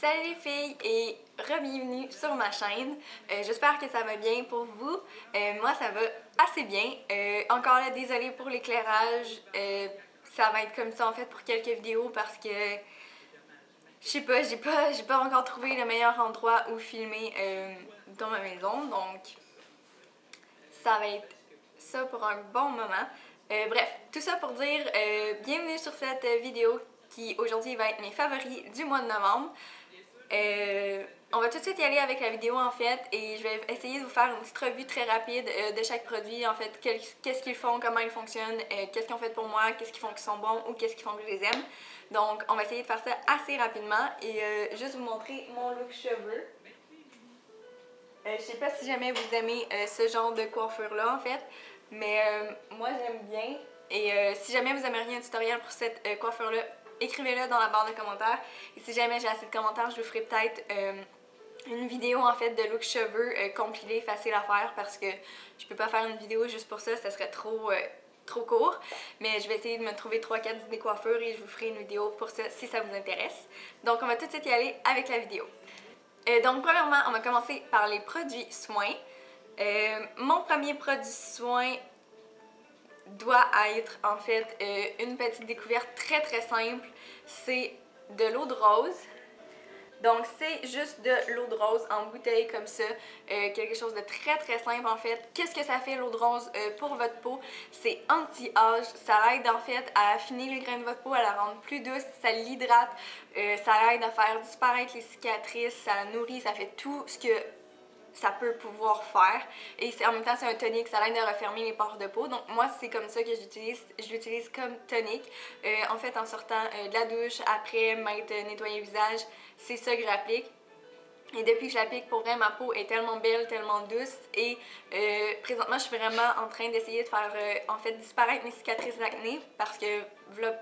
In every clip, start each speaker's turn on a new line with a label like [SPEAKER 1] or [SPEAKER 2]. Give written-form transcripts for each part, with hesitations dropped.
[SPEAKER 1] Salut les filles et re-bienvenue sur ma chaîne. J'espère que ça va bien pour vous. Moi ça va assez bien. Encore là, désolée pour l'éclairage. Ça va être comme ça en fait pour quelques vidéos parce que je sais pas, j'ai pas encore trouvé le meilleur endroit où filmer dans ma maison. Donc ça va être ça pour un bon moment. Bref, tout ça pour dire bienvenue sur cette vidéo qui aujourd'hui va être mes favoris du mois de novembre. On va tout de suite y aller avec la vidéo en fait et je vais essayer de vous faire une petite revue très rapide de chaque produit, en fait qu'est-ce qu'ils font, comment ils fonctionnent, qu'est-ce qu'ils ont fait pour moi, qu'est-ce qu'ils font qui sont bons ou qu'est-ce qu'ils font que je les aime. Donc on va essayer de faire ça assez rapidement et juste vous montrer mon look cheveux. Je sais pas si jamais vous aimez ce genre de coiffure là en fait, mais moi j'aime bien et si jamais vous aimeriez un tutoriel pour cette coiffure là, écrivez-le dans la barre de commentaires. Et si jamais j'ai assez de commentaires, je vous ferai peut-être une vidéo en fait de look cheveux compilé, facile à faire parce que je peux pas faire une vidéo juste pour ça, ça serait trop court. Mais je vais essayer de me trouver 3-4 idées coiffures et je vous ferai une vidéo pour ça si ça vous intéresse. Donc on va tout de suite y aller avec la vidéo. Donc premièrement, on va commencer par les produits soins. Mon premier produit soin doit être en fait une petite découverte très simple, c'est de l'eau de rose. Donc c'est juste de l'eau de rose en bouteille comme ça, quelque chose de très simple en fait. Qu'est-ce que ça fait l'eau de rose pour votre peau? C'est anti-âge, ça aide en fait à affiner les grains de votre peau, à la rendre plus douce, ça l'hydrate, ça aide à faire disparaître les cicatrices, ça la nourrit, ça fait tout ce que ça peut pouvoir faire. Et en même temps, c'est un tonique, ça l'aide à refermer les pores de peau. Donc moi, c'est comme ça que j'utilise. Je l'utilise comme tonique. En fait, en sortant de la douche, après m'être nettoyé le visage, c'est ça que j'applique. Et depuis que je l'applique, pour vrai, ma peau est tellement belle, tellement douce. Et présentement, je suis vraiment en train d'essayer de faire en fait disparaître mes cicatrices d'acné parce que voilà,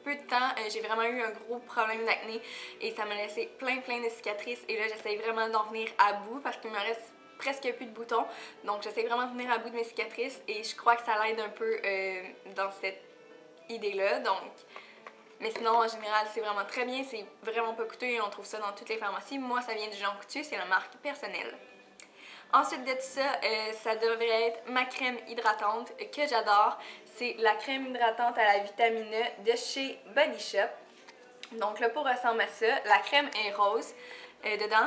[SPEAKER 1] peu de temps, j'ai vraiment eu un gros problème d'acné et ça m'a laissé plein de cicatrices. Et là, j'essaie vraiment d'en venir à bout parce qu'il me reste presque plus de boutons. Donc, j'essaie vraiment de venir à bout de mes cicatrices et je crois que ça l'aide un peu dans cette idée-là. Donc, mais sinon, en général, c'est vraiment très bien, c'est vraiment pas coûteux et on trouve ça dans toutes les pharmacies. Moi, ça vient du Jean Coutu, c'est la marque personnelle. Ensuite de tout ça, ça devrait être ma crème hydratante que j'adore. C'est la crème hydratante à la vitamine E de chez Body Shop. Donc le pot ressemble à ça. La crème est rose dedans.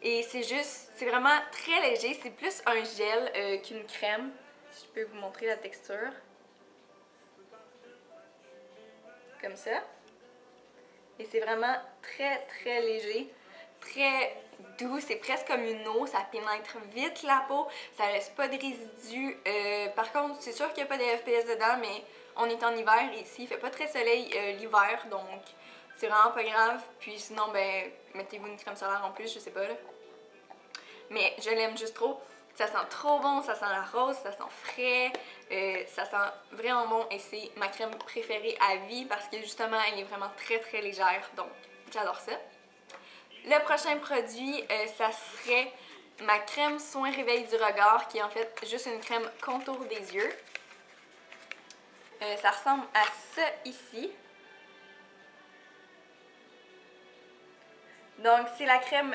[SPEAKER 1] Et c'est vraiment très léger. C'est plus un gel qu'une crème. Je peux vous montrer la texture. Comme ça. Et c'est vraiment très léger. Très doux, c'est presque comme une eau, ça pénètre vite la peau, ça laisse pas de résidus. Par contre, c'est sûr qu'il n'y a pas de FPS dedans, mais on est en hiver ici, il fait pas très soleil l'hiver, donc c'est vraiment pas grave. Puis sinon, ben, mettez-vous une crème solaire en plus, je sais pas là. Mais je l'aime juste trop. Ça sent trop bon, ça sent la rose, ça sent frais, ça sent vraiment bon et c'est ma crème préférée à vie parce que justement, elle est vraiment très légère, donc j'adore ça. Le prochain produit, ça serait ma crème soin réveil du regard, qui est en fait juste une crème contour des yeux. Ça ressemble à ça ici. Donc, c'est la crème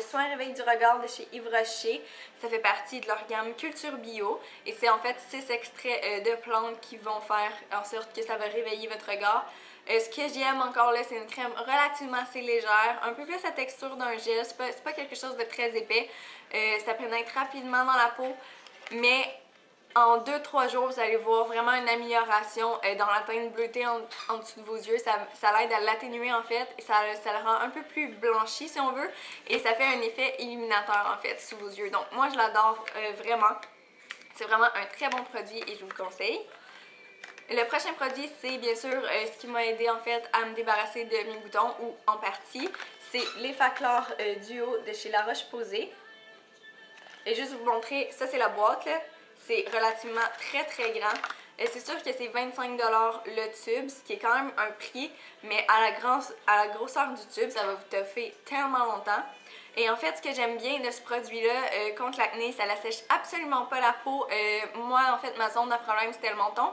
[SPEAKER 1] soin réveil du regard de chez Yves Rocher. Ça fait partie de leur gamme Culture Bio. Et c'est en fait 6 extraits de plantes qui vont faire en sorte que ça va réveiller votre regard. Ce que j'aime encore là, c'est une crème relativement assez légère, un peu plus la texture d'un gel, c'est pas quelque chose de très épais. Ça pénètre rapidement dans la peau, mais en 2-3 jours, vous allez voir vraiment une amélioration dans la teinte bleutée en dessous de vos yeux. Ça l'aide à l'atténuer en fait, et ça le rend un peu plus blanchi si on veut, et ça fait un effet illuminateur en fait sous vos yeux. Donc moi je l'adore vraiment, c'est vraiment un très bon produit et je vous le conseille. Le prochain produit, c'est bien sûr ce qui m'a aidé en fait à me débarrasser de mes boutons, ou en partie, c'est l'Effaclar Duo de chez La Roche-Posay. Et juste vous montrer, ça c'est la boîte là, c'est relativement très grand. C'est sûr que c'est 25$ le tube, ce qui est quand même un prix, mais à la grosseur du tube, ça va vous toffer tellement longtemps. Et en fait, ce que j'aime bien de ce produit-là contre l'acné, ça l'assèche absolument pas la peau. Moi, en fait, ma zone de problème, c'était le menton.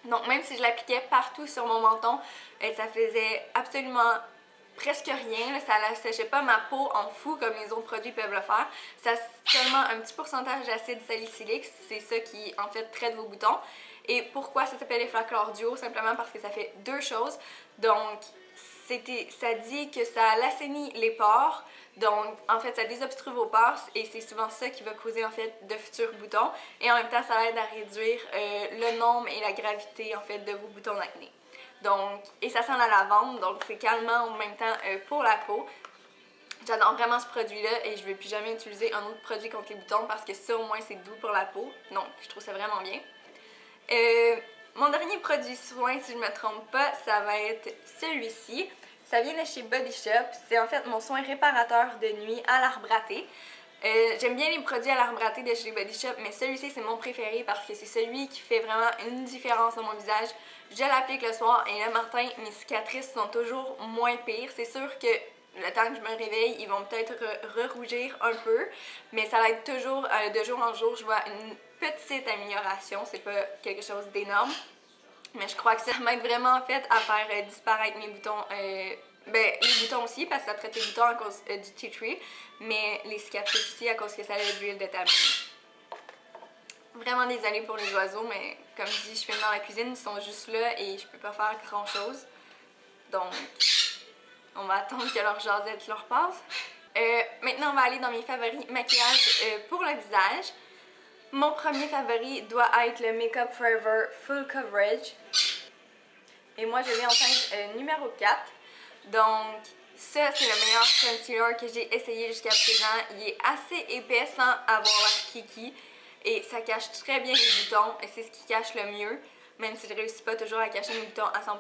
[SPEAKER 1] Donc même si je l'appliquais partout sur mon menton, ça faisait absolument presque rien, là, ça n'assèchait pas ma peau en fou comme les autres produits peuvent le faire. Ça a seulement un petit pourcentage d'acide salicylique, c'est ça qui en fait traite vos boutons. Et pourquoi ça s'appelle effet chlore duo? Simplement parce que ça fait deux choses. Donc, ça dit que ça l'assainit les pores, donc en fait ça désobstrue vos pores et c'est souvent ça qui va causer en fait de futurs boutons. Et en même temps ça aide à réduire le nombre et la gravité en fait de vos boutons d'acné. Donc, et ça sent la lavande, donc c'est calmant en même temps pour la peau. J'adore vraiment ce produit-là et je ne vais plus jamais utiliser un autre produit contre les boutons parce que ça au moins c'est doux pour la peau. Donc je trouve ça vraiment bien. Mon dernier produit soin, si je ne me trompe pas, ça va être celui-ci. Ça vient de chez Body Shop. C'est en fait mon soin réparateur de nuit à l'arbre à thé. J'aime bien les produits à l'arbre à thé de chez Body Shop, mais celui-ci c'est mon préféré parce que c'est celui qui fait vraiment une différence dans mon visage. Je l'applique le soir et le matin, mes cicatrices sont toujours moins pires. C'est sûr que le temps que je me réveille, ils vont peut-être re-rougir un peu, mais ça va être toujours de jour en jour, je vois une petite amélioration, c'est pas quelque chose d'énorme, mais je crois que ça m'aide vraiment en fait à faire disparaître mes boutons, les boutons aussi parce que ça traite les boutons à cause du tea tree, mais les cicatrices aussi à cause que ça a de l'huile de tabac. Vraiment désolée pour les oiseaux, mais comme je dis, je filme dans la cuisine, ils sont juste là et je peux pas faire grand chose, donc on va attendre que leur jasette leur passe. Maintenant, on va aller dans mes favoris maquillage pour le visage. Mon premier favori doit être le Makeup Forever Full Coverage. Et moi, je vais en teinte numéro 4. Donc, ça, c'est le meilleur concealer que j'ai essayé jusqu'à présent. Il est assez épais sans avoir l'air kiki. Et ça cache très bien les boutons. Et c'est ce qui cache le mieux. Même si je ne réussis pas toujours à cacher mes boutons à 100%,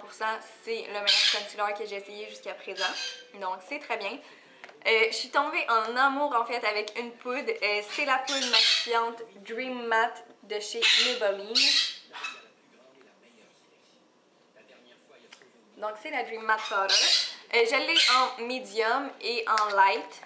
[SPEAKER 1] c'est le meilleur concealer que j'ai essayé jusqu'à présent. Donc, c'est très bien. Je suis tombée en amour en fait avec une poudre. C'est la poudre maquillante Dream Matte de chez Maybelline. Donc, c'est la Dream Matte Powder. Je l'ai en medium et en light.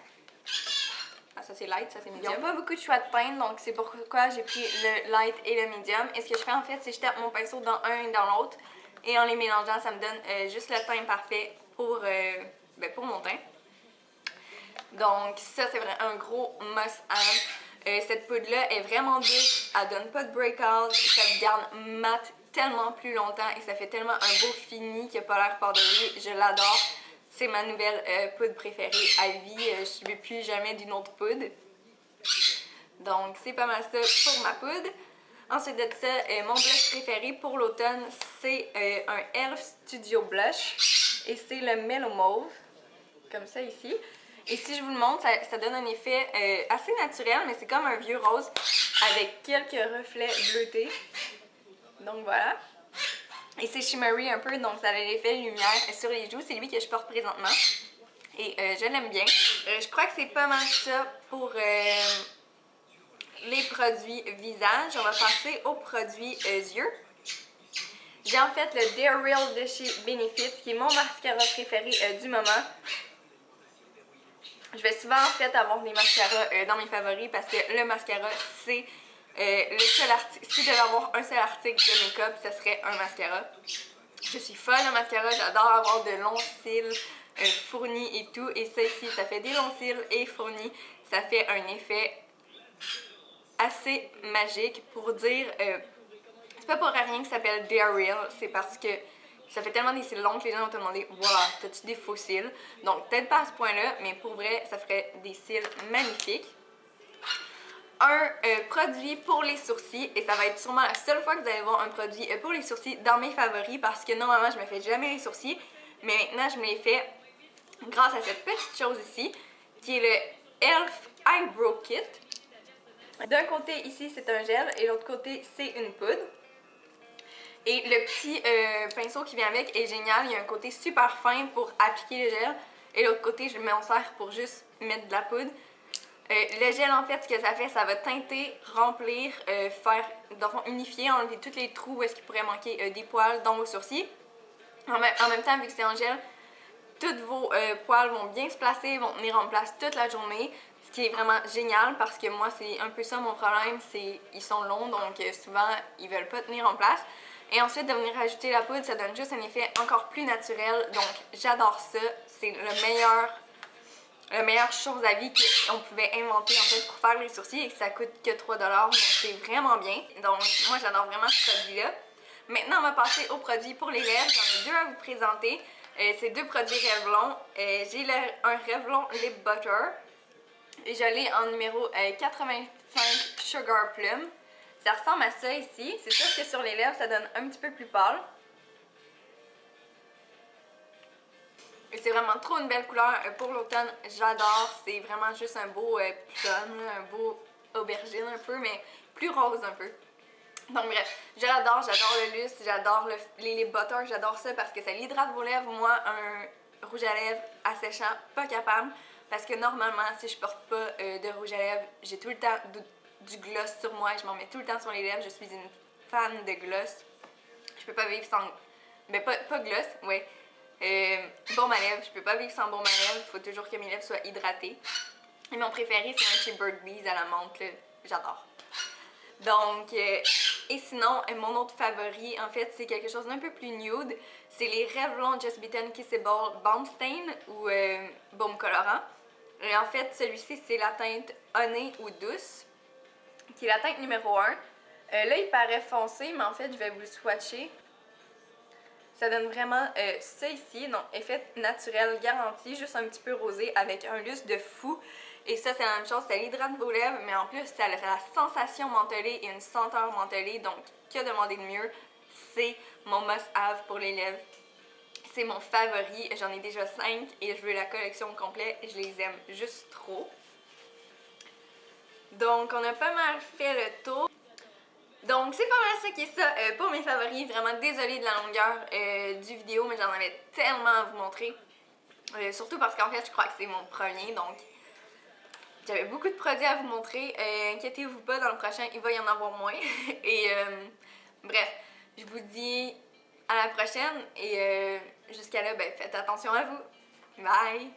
[SPEAKER 1] Ah, ça c'est light, ça c'est medium. Ils n'ont pas beaucoup de choix de teinte, donc c'est pourquoi j'ai pris le light et le medium. Et ce que je fais en fait, c'est que je tape mon pinceau dans un et dans l'autre. Et en les mélangeant, ça me donne juste le teint parfait pour mon teint. Donc ça c'est vraiment un gros must-have. Cette poudre-là est vraiment douce, elle donne pas de breakout, ça te garde mat tellement plus longtemps et ça fait tellement un beau fini qui n'a pas l'air par-dessus. Je l'adore. C'est ma nouvelle poudre préférée à vie. Je ne veux plus jamais d'une autre poudre. Donc, c'est pas mal ça pour ma poudre. Ensuite de ça, mon blush préféré pour l'automne, c'est un e.l.f. Studio Blush. Et c'est le Mellow Mauve, comme ça ici. Et si je vous le montre, ça donne un effet assez naturel, mais c'est comme un vieux rose avec quelques reflets bleutés. Donc voilà. Et c'est shimmery un peu, donc ça a l'effet lumière sur les joues. C'est lui que je porte présentement. Et je l'aime bien. Je crois que c'est pas mal ça pour les produits visage. On va passer aux produits yeux. J'ai en fait le Dare Real de chez Benefit, qui est mon mascara préféré du moment. Je vais souvent en fait avoir des mascaras dans mes favoris parce que le mascara, c'est le seul article. Si je devais avoir un seul article de make-up, ce serait un mascara. Je suis folle de mascara, j'adore avoir de longs cils fournis et tout. Et ça ici, ça fait des longs cils et fournis. Ça fait un effet assez magique pour dire... c'est pas pour rien que ça s'appelle Dare Real, c'est parce que ça fait tellement des cils longs que les gens vont te demander « Voilà, t'as-tu des faux cils? » Donc peut-être pas à ce point-là, mais pour vrai, ça ferait des cils magnifiques. Un produit pour les sourcils, et ça va être sûrement la seule fois que vous allez voir un produit pour les sourcils dans mes favoris, parce que normalement je me fais jamais les sourcils, mais maintenant je me les fais grâce à cette petite chose ici, qui est le e.l.f. Eyebrow Kit. D'un côté ici c'est un gel, et l'autre côté c'est une poudre. Et le petit pinceau qui vient avec est génial, il y a un côté super fin pour appliquer le gel, et l'autre côté je m'en sers pour juste mettre de la poudre. Le gel, en fait, ce que ça fait, ça va teinter, remplir, faire, unifier, enlever tous les trous où est-ce qu'il pourrait manquer des poils dans vos sourcils. En même temps, vu que c'est en gel, tous vos poils vont bien se placer, vont tenir en place toute la journée, ce qui est vraiment génial parce que moi, c'est un peu ça mon problème, c'est ils sont longs, donc souvent, ils veulent pas tenir en place. Et ensuite de venir ajouter la poudre, ça donne juste un effet encore plus naturel. Donc j'adore ça. C'est la meilleure chose à vie qu'on pouvait inventer en fait pour faire les sourcils et que ça coûte que 3$. Donc c'est vraiment bien. Donc moi j'adore vraiment ce produit-là. Maintenant on va passer aux produits pour les lèvres. J'en ai deux à vous présenter. C'est deux produits Revlon. J'ai un Revlon Lip Butter. Et je l'ai en numéro 85 Sugar Plum. Ça ressemble à ça ici. C'est sûr que sur les lèvres ça donne un petit peu plus pâle. Et c'est vraiment trop une belle couleur pour l'automne. J'adore. C'est vraiment juste un beau plum, un beau aubergine un peu, mais plus rose un peu. Donc bref, j'adore le lustre, j'adore les lip butter, j'adore ça parce que ça l'hydrate vos lèvres. Moi, un rouge à lèvres asséchant, pas capable. Parce que normalement, si je porte pas de rouge à lèvres, j'ai tout le temps du gloss sur moi et je m'en mets tout le temps sur les lèvres. Je suis une fan de gloss. Je peux pas vivre sans... Ben pas gloss, ouais. Baume à lèvres, je peux pas vivre sans baume à lèvres, il faut toujours que mes lèvres soient hydratées. Et mon préféré, c'est un chez Bird Bees à la menthe, j'adore. Donc, et sinon, mon autre favori, en fait, c'est quelque chose d'un peu plus nude. C'est les Revlon Just Bitten Kissable Balm Stain ou baume colorant. Et en fait, celui-ci, c'est la teinte Honey ou douce, qui est la teinte numéro 1. Là, il paraît foncé, mais en fait, je vais vous le swatcher. Ça donne vraiment ça ici, donc effet naturel garanti, juste un petit peu rosé avec un lustre de fou. Et ça, c'est la même chose, ça hydrate vos lèvres, mais en plus, ça a la sensation mentholée et une senteur mentholée. Donc, que demander de mieux? C'est mon must-have pour les lèvres. C'est mon favori, j'en ai déjà 5 et je veux la collection complète et je les aime juste trop. Donc, on a pas mal fait le tour. Donc c'est pas mal ça qui est ça pour mes favoris. Vraiment désolée de la longueur du vidéo, mais j'en avais tellement à vous montrer. Surtout parce qu'en fait je crois que c'est mon premier, donc j'avais beaucoup de produits à vous montrer. Inquiétez-vous pas, dans le prochain il va y en avoir moins. Et bref, je vous dis à la prochaine et jusqu'à là, ben, faites attention à vous. Bye!